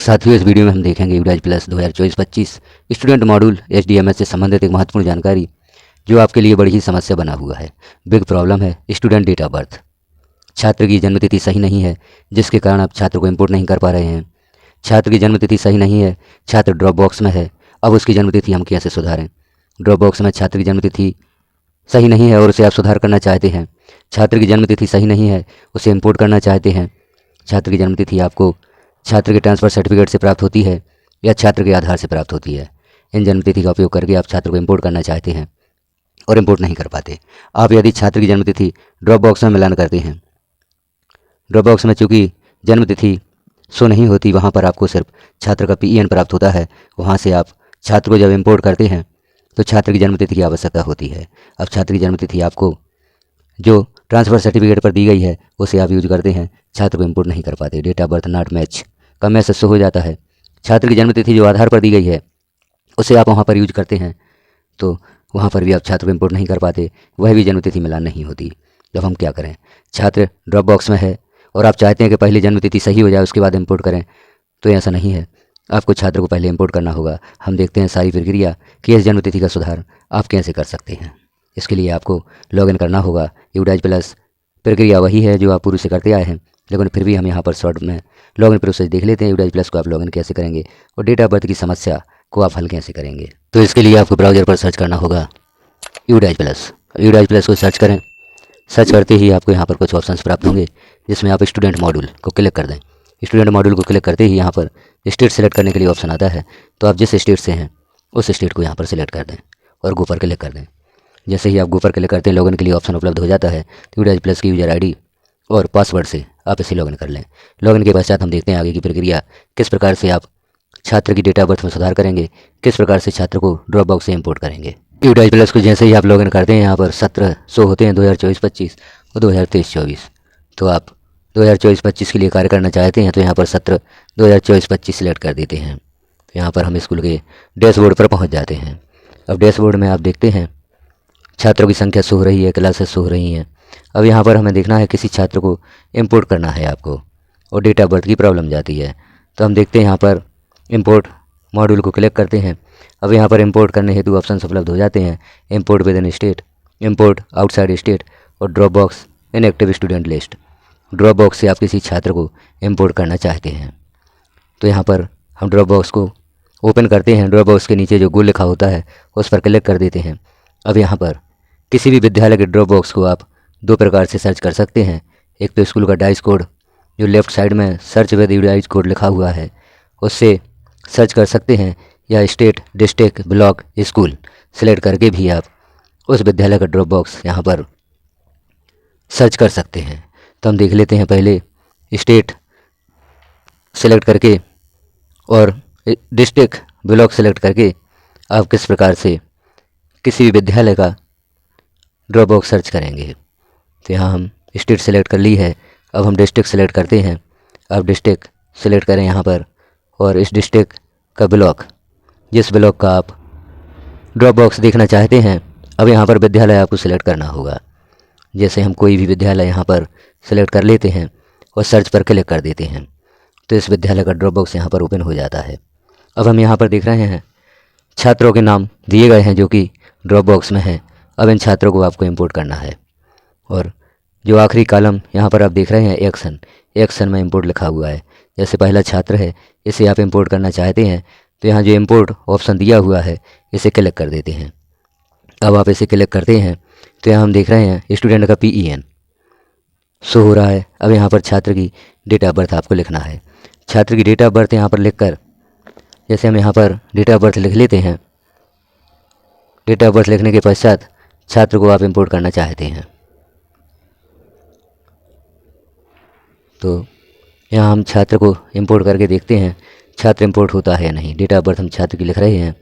साथियों, इस वीडियो में हम देखेंगे यूडाइज प्लस 2024-25 स्टूडेंट मॉड्यूल एचडीएमएस से संबंधित एक महत्वपूर्ण जानकारी जो आपके लिए बड़ी ही समस्या बना हुआ है। बिग प्रॉब्लम है स्टूडेंट डेट ऑफ बर्थ। छात्र की जन्मतिथि सही नहीं है, जिसके कारण आप छात्र को इंपोर्ट नहीं कर पा रहे हैं। छात्र की जन्मतिथि सही नहीं है, छात्र ड्रॉप बॉक्स में है। अब उसकी जन्मतिथि हम कैसे सुधारें? ड्रॉप बॉक्स में छात्र की जन्मतिथि सही नहीं है और उसे आप सुधार करना चाहते हैं। छात्र की जन्मतिथि सही नहीं है, उसे इंपोर्ट करना चाहते हैं। छात्र की जन्मतिथि आपको छात्र के ट्रांसफ़र सर्टिफिकेट से प्राप्त होती है या छात्र के आधार से प्राप्त होती है। इन जन्मतिथि का उपयोग करके आप छात्र को इंपोर्ट करना चाहते हैं और इंपोर्ट नहीं कर पाते। आप यदि छात्र की जन्मतिथि ड्रॉप बॉक्स में मिलान करते हैं, ड्रॉप बॉक्स में चूँकि जन्मतिथि शो नहीं होती, वहाँ पर आपको सिर्फ छात्र का PEN प्राप्त होता है। वहाँ से आप छात्र को जब इंपोर्ट करते हैं तो छात्र की जन्मतिथि की आवश्यकता होती है। अब छात्र की जन्मतिथि आपको जो ट्रांसफ़र सर्टिफिकेट पर दी गई है उसे आप यूज करते हैं, छात्र को इंपोर्ट नहीं कर पाते। Date of birth not match का मैसेज शो हो जाता है। छात्र की जन्मतिथि जो आधार पर दी गई है उसे आप वहाँ पर यूज करते हैं तो वहाँ पर भी आप छात्र को इंपोर्ट नहीं कर पाते, वह भी जन्मतिथि मिलान नहीं होती। जब हम क्या करें? छात्र ड्रॉप बॉक्स में है और आप चाहते हैं कि पहले जन्मतिथि सही हो जाए उसके बाद इंपोर्ट करें, तो ऐसा नहीं है। आपको छात्र को पहले इंपोर्ट करना होगा। हम देखते हैं सारी प्रक्रिया कि इस जन्मतिथि का सुधार आप कैसे कर सकते हैं। इसके लिए आपको लॉगिन करना होगा। यूडाइज प्लस प्रक्रिया वही है जो आप पूर्व से करते आए हैं, लेकिन फिर भी हम यहाँ पर शॉर्ट में लॉगिन प्रोसेस देख लेते हैं। यूडाइज प्लस को आप लॉगिन कैसे करेंगे और डेट ऑफ बर्थ की समस्या को आप हल कैसे करेंगे। तो इसके लिए आपको ब्राउज़र पर सर्च करना होगा यूडाइज प्लस। यूडाइज प्लस को सर्च करें। सर्च करते ही आपको यहाँ पर कुछ ऑप्शंस प्राप्त होंगे जिसमें आप स्टूडेंट मॉड्यूल को क्लिक कर दें। स्टूडेंट मॉड्यूल को क्लिक करते ही यहाँ पर स्टेट सेलेक्ट करने के लिए ऑप्शन आता है, तो आप जिस स्टेट से हैं उस स्टेट को यहाँ पर सिलेक्ट कर दें और गो पर क्लिक कर दें। जैसे ही आप गो पर क्लिक करते हैं लॉगिन के लिए ऑप्शन उपलब्ध हो जाता है। तो यूडाइज प्लस की यूजर ID और पासवर्ड से आप इसे लॉगिन कर लें। लॉगिन के पश्चात हम देखते हैं आगे की प्रक्रिया, किस प्रकार से आप छात्र की डेट ऑफ बर्थ में सुधार करेंगे, किस प्रकार से छात्र को ड्रॉप बॉक्स से इंपोर्ट करेंगे। यूडाइज प्लस को जैसे ही आप लॉगिन करते हैं यहाँ पर सत्र शो होते हैं 2024-25 और 2023-24। तो आप 2024-25 के लिए कार्य करना चाहते हैं तो यहाँ पर सत्र 2024-25 सिलेक्ट कर देते हैं। तो यहाँ पर हम स्कूल के डैशबोर्ड पर पहुँच जाते हैं। अब डैशबोर्ड में आप देखते हैं छात्रों की संख्या शो हो रही है, क्लासेस शो हो रही हैं। अब यहाँ पर हमें देखना है किसी छात्र को इंपोर्ट करना है आपको और डेट ऑफ बर्थ की प्रॉब्लम जाती है। तो हम देखते हैं यहाँ पर इंपोर्ट मॉड्यूल को क्लिक करते हैं। अब यहाँ पर इंपोर्ट करने हेतु ऑप्शन उपलब्ध हो जाते हैं, import with in state, import outside state और drop box inactive student list. Drop box से आप किसी छात्र को इंपोर्ट करना चाहते हैं तो यहाँ पर हम ड्रॉप बॉक्स को ओपन करते हैं। ड्रॉप बॉक्स के नीचे जो गोल लिखा होता है उस पर क्लिक कर देते हैं। अब यहाँ पर किसी भी विद्यालय के ड्रॉप बॉक्स को आप दो प्रकार से सर्च कर सकते हैं। एक तो स्कूल का डाइस कोड जो लेफ़्ट साइड में सर्च विद यूडाइज कोड लिखा हुआ है उससे सर्च कर सकते हैं, या state, district, block, school select करके भी आप उस विद्यालय का ड्रॉप बॉक्स यहाँ पर सर्च कर सकते हैं। तो हम देख लेते हैं पहले स्टेट सेलेक्ट करके और डिस्ट्रिक्ट, ब्लॉक सेलेक्ट करके आप किस प्रकार से किसी भी विद्यालय का ड्रॉप बॉक्स सर्च करेंगे। तो यहाँ हम स्टेट सेलेक्ट कर ली है। अब हम डिस्ट्रिक्ट सेलेक्ट करते हैं। अब डिस्ट्रिक्ट सेलेक्ट करें यहाँ पर और इस डिस्ट्रिक्ट का ब्लॉक, जिस ब्लॉक का आप ड्रॉप बॉक्स देखना चाहते हैं, अब यहाँ पर विद्यालय आपको सिलेक्ट करना होगा। जैसे हम कोई भी विद्यालय यहाँ पर सिलेक्ट कर लेते हैं और सर्च पर क्लिक कर देते हैं तो इस विद्यालय का ड्रॉप बॉक्स यहाँ पर ओपन हो जाता है। अब हम यहाँ पर देख रहे हैं छात्रों के नाम दिए गए हैं जो कि ड्रॉप बॉक्स में हैं। अब इन छात्रों को आपको इंपोर्ट करना है और जो आखिरी कॉलम यहाँ पर आप देख रहे हैं एक्शन में इंपोर्ट लिखा हुआ है। जैसे पहला छात्र है, इसे आप इंपोर्ट करना चाहते हैं तो यहाँ जो इंपोर्ट ऑप्शन दिया हुआ है इसे क्लिक कर देते हैं। अब आप इसे क्लिक करते हैं तो यहाँ हम देख रहे हैं स्टूडेंट का PEN शो हो रहा है। अब यहाँ पर छात्र की डेट ऑफ बर्थ आपको लिखना है। छात्र की डेट ऑफ बर्थ यहाँ पर लिखकर, जैसे हम यहाँ पर डेट ऑफ बर्थ लिख लेते हैं, डेट ऑफ बर्थ लिखने के पश्चात छात्र को आप इंपोर्ट करना चाहते हैं तो यहाँ हम छात्र को इंपोर्ट करके देखते हैं छात्र इंपोर्ट होता है या नहीं। डेट ऑफ बर्थ हम छात्र की लिख रहे हैं।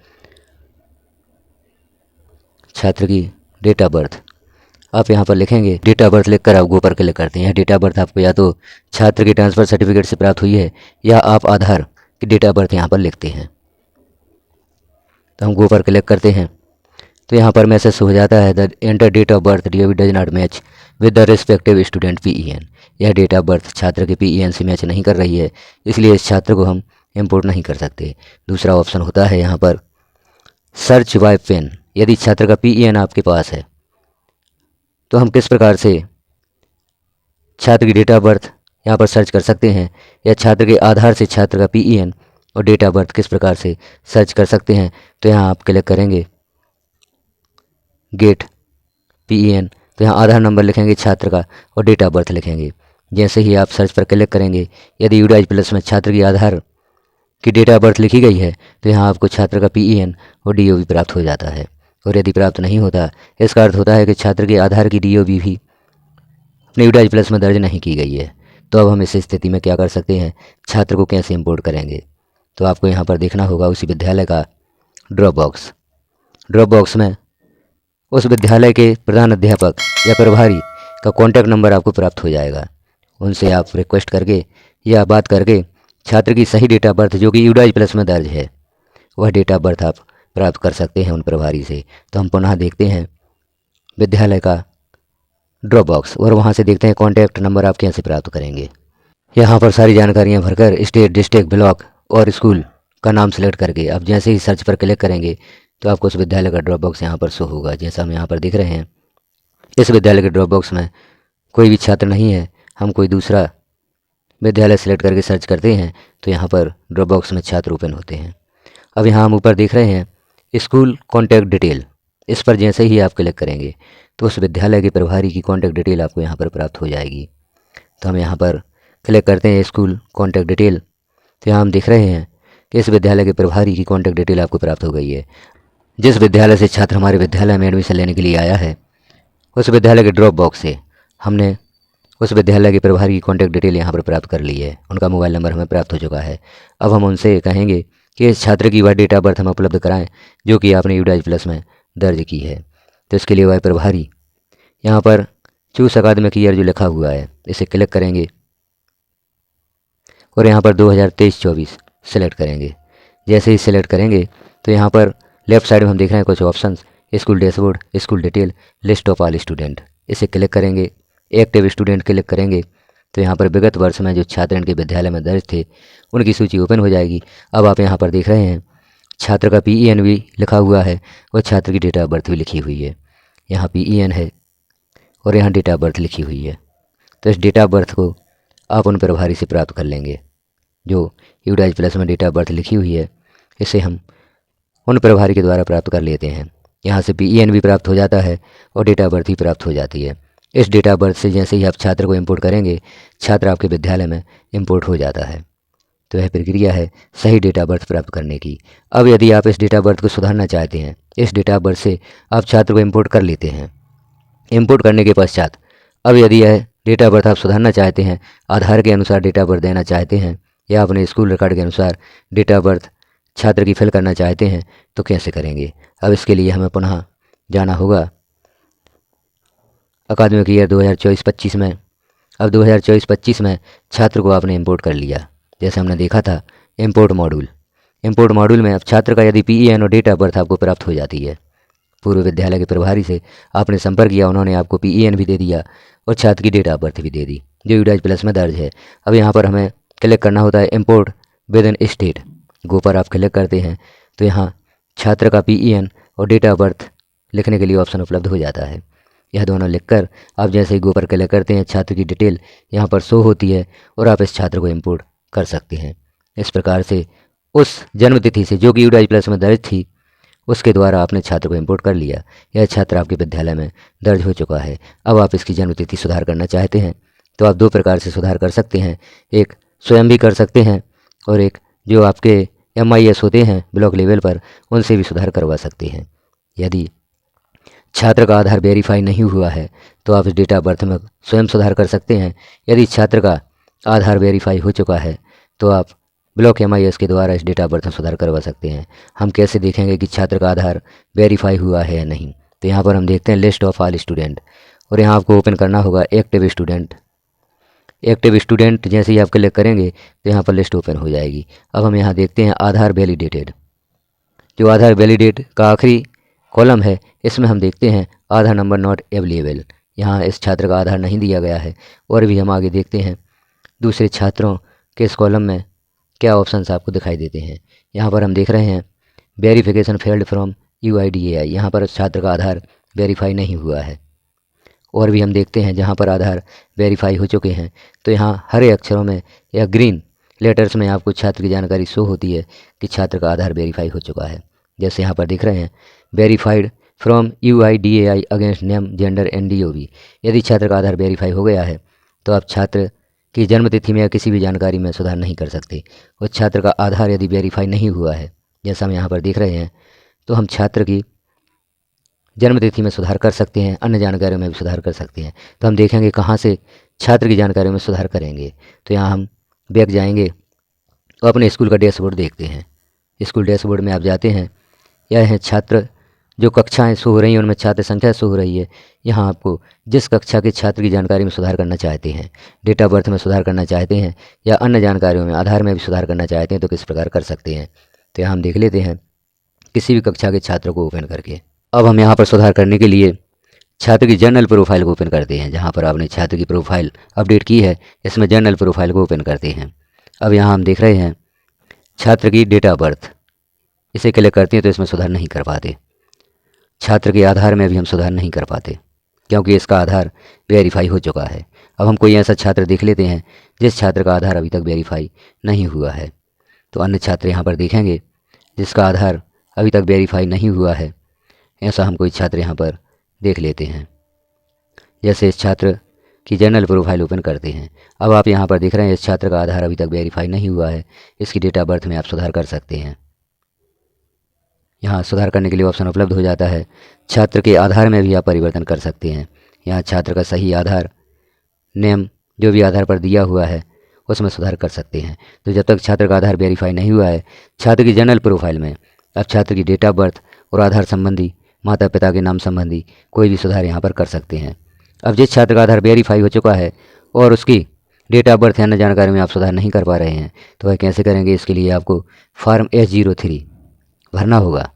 छात्र की डेट ऑफ बर्थ आप यहाँ पर लिखेंगे। डेट ऑफ बर्थ लिखकर आप गो पर क्लिक करते हैं। यह डेट ऑफ बर्थ आपको या तो छात्र के ट्रांसफ़र सर्टिफिकेट से प्राप्त हुई है या आप आधार की डेट ऑफ बर्थ यहाँ पर लिखते हैं। तो हम गो पर क्लिक करते हैं तो यहाँ पर मैसेज हो जाता है the enter date of birth does not match with the respective student PEN। यह डेट ऑफ बर्थ छात्र के PEN से मैच नहीं कर रही है, इसलिए इस छात्र को हम इंपोर्ट नहीं कर सकते। दूसरा ऑप्शन होता है यहाँ पर सर्च बाय पेन। यदि छात्र का PEN आपके पास है तो हम किस प्रकार से छात्र की डेट ऑफ बर्थ यहाँ पर सर्च कर सकते हैं, या छात्र के आधार से छात्र का PEN और डेट ऑफ बर्थ किस प्रकार से सर्च कर सकते हैं। तो यहाँ आप क्लिक करेंगे गेट PEN, तो यहाँ आधार नंबर लिखेंगे छात्र का और डेट ऑफ बर्थ लिखेंगे। जैसे ही आप सर्च पर क्लिक करेंगे, यदि यूडाइज प्लस में छात्र की आधार की डेट ऑफ बर्थ लिखी गई है तो यहाँ आपको छात्र का PEN और DOB प्राप्त हो जाता है। और यदि प्राप्त नहीं होता, इसका अर्थ होता है कि छात्र के आधार की DOB भी अपने यूडाइज प्लस में दर्ज नहीं की गई है। तो अब हम इस स्थिति में क्या कर सकते हैं, छात्र को कैसे इंपोर्ट करेंगे। तो आपको यहाँ पर देखना होगा उसी विद्यालय का ड्रॉप बॉक्स। ड्रॉप बॉक्स में उस विद्यालय के प्रधान अध्यापक या प्रभारी का कॉन्टैक्ट नंबर आपको प्राप्त हो जाएगा। उनसे आप रिक्वेस्ट करके या बात करके छात्र की सही डेट ऑफ बर्थ जो कि यूडाइज प्लस में दर्ज है, वह डेट ऑफ बर्थ आप प्राप्त कर सकते हैं उन प्रभारी से। तो हम पुनः देखते हैं विद्यालय का ड्रॉप बॉक्स और वहाँ से देखते हैं कॉन्टैक्ट नंबर आप कैसे प्राप्त करेंगे। यहाँ पर सारी जानकारियाँ भरकर स्टेट, डिस्ट्रिक्ट, ब्लॉक और स्कूल का नाम सेलेक्ट करके आप जैसे ही सर्च पर क्लिक करेंगे तो आपको उस विद्यालय का ड्रॉप बॉक्स यहाँ पर शो होगा। जैसा हम यहाँ पर देख रहे हैं, इस विद्यालय के ड्रॉप बॉक्स में कोई भी छात्र नहीं है। हम कोई दूसरा विद्यालय सेलेक्ट करके सर्च करते हैं तो यहाँ पर ड्रॉप बॉक्स में छात्र ओपन होते हैं। अब यहाँ हम ऊपर देख रहे हैं स्कूल कॉन्टैक्ट डिटेल। इस पर जैसे ही आप क्लिक करेंगे तो उस विद्यालय के प्रभारी की कॉन्टैक्ट डिटेल आपको यहाँ पर प्राप्त हो जाएगी। तो हम यहाँ पर क्लिक करते हैं स्कूल कॉन्टैक्ट डिटेल। तो यहाँ हम देख रहे हैं कि इस विद्यालय के प्रभारी की कॉन्टैक्ट डिटेल आपको प्राप्त हो गई है। जिस विद्यालय से छात्र हमारे विद्यालय में एडमिशन लेने के लिए आया है, उस विद्यालय के ड्रॉप बॉक्स से हमने उस विद्यालय के प्रभारी की कॉन्टैक्ट डिटेल यहाँ पर प्राप्त कर ली है। उनका मोबाइल नंबर हमें प्राप्त हो चुका है। अब हम उनसे कहेंगे कि इस छात्र की वह डेट ऑफ बर्थ हम उपलब्ध कराएं जो कि आपने यूडाइज प्लस में दर्ज की है। तो इसके लिए वह प्रभारी यहाँ पर चूज अकादमिक ईयर जो लिखा हुआ है, इसे क्लिक करेंगे और यहाँ पर 2023-24 सेलेक्ट करेंगे। जैसे ही सिलेक्ट करेंगे तो यहाँ पर लेफ्ट साइड में हम देख रहे हैं कुछ options, school dashboard, school detail, list of all student. इसे क्लिक करेंगे, एक्टिव स्टूडेंट क्लिक करेंगे तो यहाँ पर विगत वर्ष में जो छात्र इनके विद्यालय में दर्ज थे उनकी सूची ओपन हो जाएगी। अब आप यहाँ पर देख रहे हैं छात्र का PEN भी लिखा हुआ है और छात्र की डेट ऑफ बर्थ भी लिखी हुई है। यहाँ PEN है और यहाँ डेट ऑफ बर्थ लिखी हुई है। तो इस डेट ऑफ बर्थ को आप उन प्रभारी से प्राप्त कर लेंगे जो यूडाइज प्लस में डेट ऑफ बर्थ लिखी हुई है। इसे हम उन प्रभारी के द्वारा प्राप्त कर लेते हैं। यहाँ से PEN भी प्राप्त हो जाता है और डेट ऑफ बर्थ भी प्राप्त हो जाती है। इस डेट ऑफ बर्थ से जैसे ही आप छात्र को इंपोर्ट करेंगे, छात्र आपके विद्यालय में इंपोर्ट हो जाता है। तो यह प्रक्रिया है सही डेट ऑफ बर्थ प्राप्त करने की। अब यदि आप इस डेट ऑफ बर्थ को सुधारना चाहते हैं, इस डेट ऑफ बर्थ से आप छात्र को इंपोर्ट कर लेते हैं। इंपोर्ट करने के पश्चात अब यदि यह डेट ऑफ बर्थ आप सुधारना चाहते हैं, आधार के अनुसार डेट ऑफ बर्थ देना चाहते हैं या अपने स्कूल रिकॉर्ड के अनुसार डेट ऑफ बर्थ छात्र की फिल करना चाहते हैं, तो कैसे करेंगे। अब इसके लिए हमें पुनः जाना होगा अकादमिक ईयर 2024-25 में। अब 2024-25 में छात्र को आपने इंपोर्ट कर लिया। जैसे हमने देखा था इंपोर्ट मॉड्यूल में अब छात्र का यदि PEN और डेट ऑफ बर्थ आपको प्राप्त हो जाती है, पूर्व विद्यालय के प्रभारी से आपने संपर्क किया, उन्होंने आपको PEN भी दे दिया और छात्र की डेट ऑफ बर्थ भी दे दी जो यूडाइज प्लस में दर्ज है। अब यहाँ पर हमें क्लिक करना होता है इंपोर्ट विद इन स्टेट। गो पर आप क्लिक करते हैं तो यहाँ छात्र का PEN और डेट ऑफ बर्थ लिखने के लिए ऑप्शन उपलब्ध हो जाता है। यह दोनों लिखकर आप जैसे ही गो पर क्लिक करते हैं, छात्र की डिटेल यहाँ पर शो होती है और आप इस छात्र को इंपोर्ट कर सकते हैं। इस प्रकार से उस जन्म तिथि से जो कि यूडाइज प्लस में दर्ज थी, उसके द्वारा आपने छात्र को इंपोर्ट कर लिया। यह छात्र आपके विद्यालय में दर्ज हो चुका है। अब आप इसकी जन्म तिथि सुधार करना चाहते हैं तो आप दो प्रकार से सुधार कर सकते हैं। एक स्वयं भी कर सकते हैं और एक जो आपके MIS होते हैं ब्लॉक लेवल पर, उनसे भी सुधार करवा सकते हैं। यदि छात्र का आधार वेरीफाई नहीं हुआ है तो आप इस डेट ऑफ बर्थ में स्वयं सुधार कर सकते हैं। यदि छात्र का आधार वेरीफाई हो चुका है तो आप ब्लॉक MIS के द्वारा इस डेट ऑफ बर्थ में सुधार करवा सकते हैं। हम कैसे देखेंगे कि छात्र का आधार वेरीफाई हुआ है या नहीं। तो यहाँ पर हम देखते हैं लिस्ट ऑफ ऑल स्टूडेंट और यहाँ आपको ओपन करना होगा एक्टिव स्टूडेंट। जैसे ही आप क्लिक करेंगे तो यहाँ पर लिस्ट ओपन हो जाएगी। अब हम यहाँ देखते हैं आधार वैलिडेटेड। जो आधार वैलिडेट का आखिरी कॉलम है, इसमें हम देखते हैं आधार नंबर नॉट अवेलेबल। यहाँ इस छात्र का आधार नहीं दिया गया है। और भी हम आगे देखते हैं दूसरे छात्रों के इस कॉलम में क्या ऑप्शंस आपको दिखाई देते हैं। यहाँ पर हम देख रहे हैं वेरिफिकेशन फेल्ड फ्रॉम UIDAI, यहाँ पर छात्र का आधार वेरीफाई नहीं हुआ है। और भी हम देखते हैं जहाँ पर आधार वेरीफाई हो चुके हैं तो यहाँ हरे अक्षरों में या ग्रीन लेटर्स में आपको छात्र की जानकारी शो होती है कि छात्र का आधार वेरीफाई हो चुका है। जैसे यहाँ पर दिख रहे हैं verified from UIDAI against name gender and DOB। यदि छात्र का आधार वेरीफाई हो गया है तो आप छात्र की जन्मतिथि में या किसी भी जानकारी में सुधार नहीं कर सकते। उस छात्र का आधार यदि वेरीफाई नहीं हुआ है, जैसा हम यहाँ पर देख रहे हैं, तो हम छात्र की जन्मतिथि में सुधार कर सकते हैं, अन्य जानकारियों में भी सुधार कर सकते हैं। तो हम देखेंगे कहाँ से छात्र की जानकारियों में सुधार करेंगे। तो यहाँ हम बैक जाएंगे और अपने स्कूल का डैशबोर्ड देखते हैं। स्कूल डैशबोर्ड में आप जाते हैं, यह है छात्र जो कक्षाएं शो हो रही हैं उनमें छात्र संख्या शो हो रही है। यहाँ आपको जिस कक्षा के छात्र की जानकारी में सुधार करना चाहते हैं, डेट ऑफ बर्थ में सुधार करना चाहते हैं या अन्य जानकारियों में आधार में भी सुधार करना चाहते हैं तो किस प्रकार कर सकते हैं। तो यहाँ हम देख लेते हैं किसी भी कक्षा के छात्र को ओपन करके। अब हम यहाँ पर सुधार करने के लिए छात्र की जर्नल प्रोफाइल को ओपन करते हैं। जहाँ पर आपने छात्र की प्रोफाइल अपडेट की है, इसमें जर्नल प्रोफाइल को ओपन करते हैं। अब यहाँ हम देख रहे हैं छात्र की डेट ऑफ बर्थ, इसे क्लिक करते हैं तो इसमें सुधार नहीं कर पाते। छात्र के आधार में भी हम सुधार नहीं कर पाते क्योंकि इसका आधार वेरीफाई हो चुका है। अब हम कोई ऐसा छात्र देख लेते हैं जिस छात्र का आधार अभी तक वेरीफाई नहीं हुआ है। तो अन्य छात्र यहाँ पर देखेंगे जिसका आधार अभी तक वेरीफाई नहीं हुआ है, ऐसा हम कोई छात्र यहाँ पर देख लेते हैं। जैसे इस छात्र की जर्नल प्रोफाइल ओपन करते हैं। अब आप यहाँ पर देख रहे हैं इस छात्र का आधार अभी तक वेरीफाई नहीं हुआ है, इसकी डेट ऑफ बर्थ में आप सुधार कर सकते हैं। यहाँ सुधार करने के लिए ऑप्शन उपलब्ध हो जाता है। छात्र के आधार में भी आप परिवर्तन कर सकते हैं। यहाँ छात्र का सही आधार नेम जो भी आधार पर दिया हुआ है उसमें सुधार कर सकते हैं। तो जब तक छात्र का आधार वेरीफाई नहीं हुआ है, छात्र की जर्नल प्रोफाइल में आप छात्र की डेट ऑफ बर्थ और आधार संबंधी, माता पिता के नाम संबंधी कोई भी सुधार यहाँ पर कर सकते हैं। अब जिस छात्र का आधार वेरीफाई हो चुका है और उसकी डेट ऑफ बर्थ या अन्य जानकारी में आप सुधार नहीं कर पा रहे हैं तो वह कैसे करेंगे, इसके लिए आपको फॉर्म S03 भरना होगा।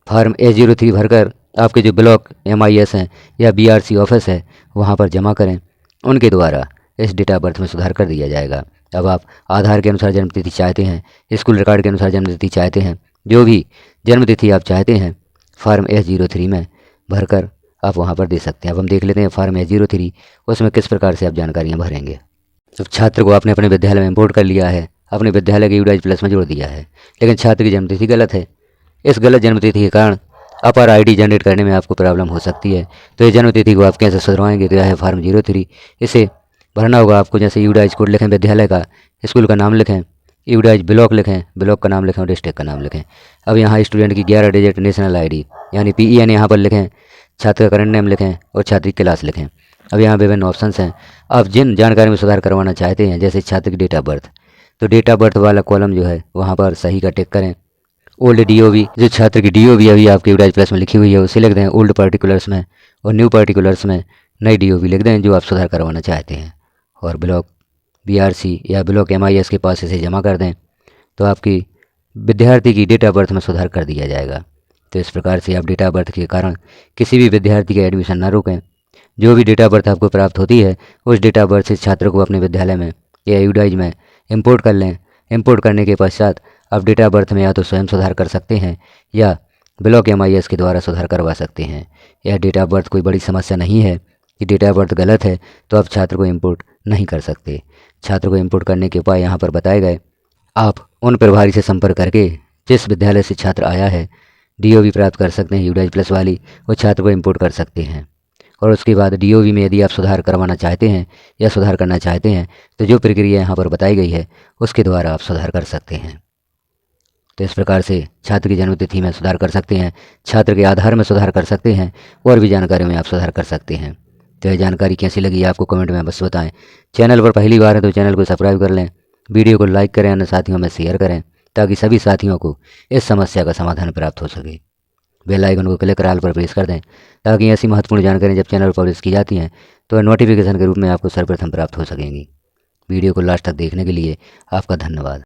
फॉर्म S03 भरकर आपके जो ब्लॉक MIS हैं या BRC ऑफिस है वहाँ पर जमा करें, उनके द्वारा इस डेट ऑफ बर्थ में सुधार कर दिया जाएगा। अब आप आधार के अनुसार जन्मतिथि चाहते हैं, स्कूल रिकॉर्ड के अनुसार जन्मतिथि चाहते हैं, जो भी जन्मतिथि आप चाहते हैं फॉर्म S03 में भरकर आप वहाँ पर दे सकते हैं। अब हम देख लेते हैं फॉर्म S03 उसमें किस प्रकार से आप जानकारियाँ भरेंगे। तो छात्र को आपने अपने विद्यालय में इंपोर्ट कर लिया है, अपने विद्यालय के UIDAI+ में जोड़ दिया है, लेकिन छात्र की जन्मतिथि गलत है। इस गलत जन्मतिथि के कारण अपर ID जनरेट करने में आपको प्रॉब्लम हो सकती है। तो इस जन्मतिथि को आप कैसे सुधरवाएंगे, तो यह है फॉर्म 03। इसे भरना होगा आपको। जैसे UIDAI कोड लिखें विद्यालय का, स्कूल का नाम लिखें, UIDAI ब्लॉक लिखें, ब्लॉक का नाम लिखें और डिस्ट्रिक्ट का नाम लिखें। अब यहाँ स्टूडेंट की 11 डिजिट नेशनल ID यानी PEN यहाँ पर लिखें, छात्र का करंट नेम लिखें और छात्र की क्लास लिखें। अब यहाँ विभिन्न ऑप्शंस हैं। आप जिन जानकारी में सुधार करवाना चाहते हैं, जैसे छात्र की डेट ऑफ बर्थ, तो डेट ऑफ बर्थ वाला कॉलम जो है वहाँ पर सही का टिक करें। ओल्ड DOB, जो छात्र की DOB अभी आपके UIDAI+ में लिखी हुई है उसे लिख दें ओल्ड पर्टिकुलर्स में, और न्यू पर्टिकुलर्स में नई DOB लिख दें जो आप सुधार करवाना चाहते हैं, और ब्लॉक BRC या ब्लॉक MIS के पास इसे जमा कर दें तो आपकी विद्यार्थी की डेट ऑफ बर्थ में सुधार कर दिया जाएगा। तो इस प्रकार से आप डेट ऑफ बर्थ के कारण किसी भी विद्यार्थी का एडमिशन न रोकें। जो भी डेट ऑफ बर्थ आपको प्राप्त होती है उस डेट ऑफ बर्थ से छात्र को अपने विद्यालय में या UIDAI में इंपोर्ट कर लें। इंपोर्ट करने के पश्चात आप डेट ऑफ बर्थ में या तो स्वयं सुधार कर सकते हैं या ब्लॉक MIS के द्वारा सुधार करवा सकते हैं। यह डेट ऑफ बर्थ कोई बड़ी समस्या नहीं है कि डेट ऑफ बर्थ गलत है तो आप छात्र को इंपोर्ट नहीं कर सकते। छात्र को इंपोर्ट करने के उपाय यहाँ पर बताए गए। आप उन प्रभारी से संपर्क करके जिस विद्यालय से छात्र आया है DOB प्राप्त कर सकते हैं UIDAI+ वाली, वो छात्र को इंपोर्ट कर सकते हैं। और उसके बाद DOB में यदि आप सुधार करवाना चाहते हैं या सुधार करना चाहते हैं तो जो प्रक्रिया यहाँ पर बताई गई है उसके द्वारा आप सुधार कर सकते हैं। तो इस प्रकार से छात्र की जन्मतिथि में सुधार कर सकते हैं, छात्र के आधार में सुधार कर सकते हैं, और भी जानकारियों में आप सुधार कर सकते हैं। तो यह जानकारी कैसी लगी आपको कमेंट में बस बताएं। चैनल पर पहली बार है तो चैनल को सब्सक्राइब कर लें, वीडियो को लाइक करें, अन्य साथियों में शेयर करें ताकि सभी साथियों को इस समस्या का समाधान प्राप्त हो सके। बेल आइकन को क्लिक कर ऑल पर प्रेस कर दें ताकि ऐसी महत्वपूर्ण जानकारी जब चैनल पर पब्लिश की जाती हैं तो नोटिफिकेशन के रूप में आपको सर्वप्रथम प्राप्त हो सकेंगी। वीडियो को लास्ट तक देखने के लिए आपका धन्यवाद।